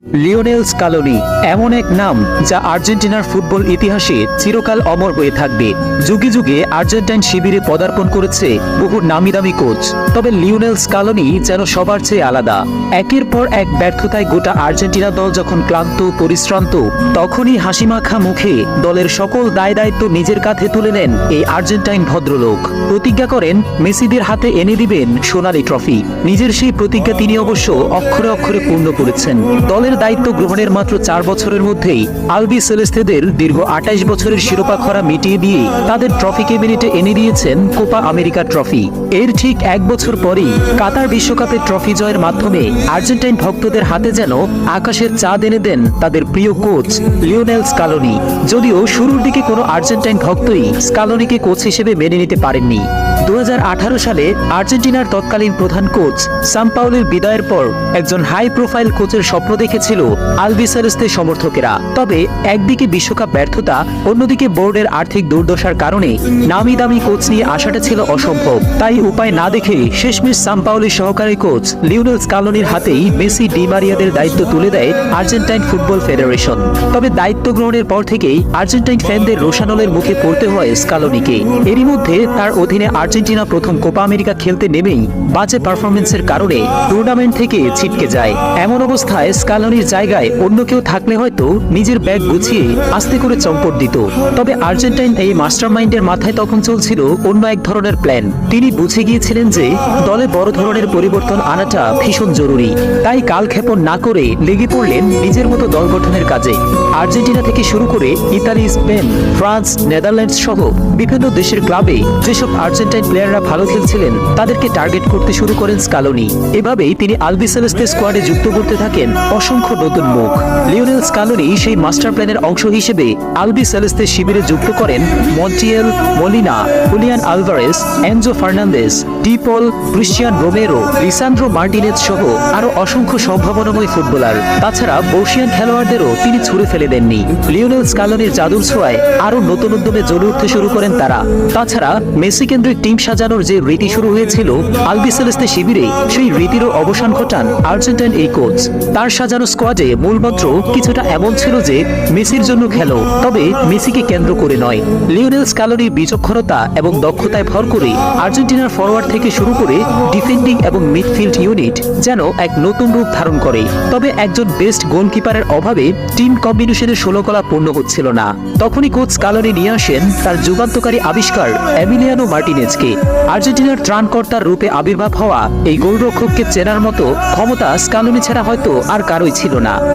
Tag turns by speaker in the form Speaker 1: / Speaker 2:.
Speaker 1: Lionel Scaloni এমন এক নাম যা আর্জেন্টিনার ফুটবল ইতিহাসে চিরকাল অমর হয়ে থাকবে। যুগে যুগে আর্জেন্টাইন শিবিরে পদার্পণ করেছে বহু নামিদামি কোচ, তবে লিওনেল স্কালোনি যেন সবার চেয়ে আলাদা। একের পর এক ব্যর্থতায় গোটা আর্জেন্টিনা দল যখন ক্লান্ত পরিশ্রান্ত, তখনই হাসিমাখা মুখে দলের সকল দায় দায়িত্ব নিজের কাঁধে তুলে নেন এই আর্জেন্টাইন ভদ্রলোক। প্রতিজ্ঞা করেন মেসিদের হাতে এনে দিবেন সোনালী ট্রফি। নিজের সেই প্রতিজ্ঞা তিনি অবশ্য অক্ষরে অক্ষরে পূর্ণ করেছেন। দলের দায়িত্ব গ্রহণের মাত্র 4 বছরের মধ্যেই আলবি সেলেস্তেদের দীর্ঘ 28 বছরের শিরোপা খরা মিটিয়ে দিয়ে তাদের ট্রফি ক্যাবিনেটে এনে দিয়েছেন কোপা আমেরিকা ট্রফি। এর ঠিক 1 বছর পরেই কাতার বিশ্বকাপের ট্রফি জয়ের মাধ্যমে আর্জেন্টাইন ভক্তদের হাতে যেন আকাশের চাঁদ এনে দেন তাদের প্রিয় কোচ লিওনেল স্কালোনি। যদিও শুরুর দিকে কোনো আর্জেন্টাইন ভক্তই স্কালোনিকে কোচ হিসেবে মেনে নিতে পারেননি। 2018 সালে আর্জেন্টিনার তৎকালীন প্রধান কোচ সাম্পাওলির বিদায়ের পর একজন হাই প্রোফাইল কোচের স্বপ্ন দেখেছিল আলবি সেলেস্তের সমর্থকেরা। তবে একদিকে বিশ্বকাপ ব্যর্থতা, অন্যদিকে বোর্ডের আর্থিক দুর্দশার কারণে নামি দামি কোচ নিয়ে আসাটা ছিল অসম্ভব। তাই উপায় না দেখে শেষমেশ সাম্পাওলির সহকারী কোচ লিওনেল স্কালোনির হাতেই মেসি ডি মারিয়াদের দায়িত্ব তুলে দেয় আর্জেন্টাইন ফুটবল ফেডারেশন। তবে দায়িত্ব গ্রহণের পর থেকেই আর্জেন্টাইন ফ্যানদের রোষানলের মুখে পড়তে হয় স্কালোনিকে। এরই মধ্যে তার অধীনে আর্জেন্টিনা প্রথম কোপা আমেরিকা খেলতে নেমেই বাজে পারফরমেন্সের কারণে টুর্নামেন্ট থেকে ছিটকে যায়। এমন অবস্থায় স্কালোনির জায়গায় অন্য কেউ থাকলে হয়তো নিজের ব্যাগ গুছিয়ে আস্তে করে চম্পট দিত। তবে আর্জেন্টাইন এই মাস্টারমাইন্ডের মাথায় তখন চলছিল অন্য এক ধরনের প্ল্যান। তিনি বুঝে গিয়েছিলেন যে দলে বড় ধরনের পরিবর্তন আনাটা ভীষণ জরুরি। তাই কালক্ষেপণ না করে লেগে পড়লেন নিজের মতো দল গঠনের কাজে। আর্জেন্টিনা থেকে শুরু করে ইতালি, স্পেন, ফ্রান্স, নেদারল্যান্ডস সহ বিভিন্ন দেশের ক্লাবে যেসব আর্জেন্টাইন প্লেয়াররা ভালো খেলছিলেন তাদেরকে টার্গেট করতে শুরু করেন স্কালোনি। এভাবেই তিনি আলবি সেলেস্তে স্কোয়াডে যুক্ত করতে থাকেন অসংখ্য নতুন মুখ। লিওনেল স্কালোনি সেই মাস্টার প্ল্যানের অংশ হিসেবে আলবি সেলেস্তে শিবিরে যুক্ত করেন Montiel, Molina, Julian Alvarez, Enzo Fernandez, De Paul, Cristian Romero, Lisandro Martinez সহ আরো অসংখ্য সম্ভাবনাময় ফুটবলার। তাছাড়া বর্ষিয়ান খেলোয়াড়দেরও তিনি ছুড়ে ফেলে দেননি। লিওনেল স্কালোনির জাদুর ছোঁয়ায় আরো নতুন উদ্যমে জ্বলে উঠতে শুরু করেন তারা। তাছাড়া মেসি কেন্দ্রিক টিম সাজানোর যে রীতি শুরু হয়েছিল আলবি সেলেস্তে শিবিরে, সেই রীতিরও অবসান ঘটান আর্জেন্টাইন এই কোচ। তার সাজানো স্কোয়াডে মূলমন্ত্র কিছুটা এমন ছিল যে মেসির জন্য খেলো, তবে মেসিকে কেন্দ্র করে নয়। লিওনেল স্কালোনির বিচক্ষণতা এবং দক্ষতায় ভর করে আর্জেন্টিনার ফরওয়ার্ড থেকে শুরু করে ডিফেন্ডিং এবং মিডফিল্ড ইউনিট যেন এক নতুন রূপ ধারণ করে। তবে একজন বেস্ট গোলকিপারের অভাবে টিম কম্বিনেশনের ষোলকলা পূর্ণ হচ্ছিল না। তখনই কোচ স্কালোনি নিয়ে আসেন তার যুগান্তকারী আবিষ্কার এমিলিয়ানো মার্টিনেজকে। আর্জেন্টিনার ত্রাণকর্তার রূপে আবির্ভাব হওয়া এই গোলরক্ষককে চেনার মতো ক্ষমতা স্কালোনি ছাড়া হয়তো আর কারোই ছিল না।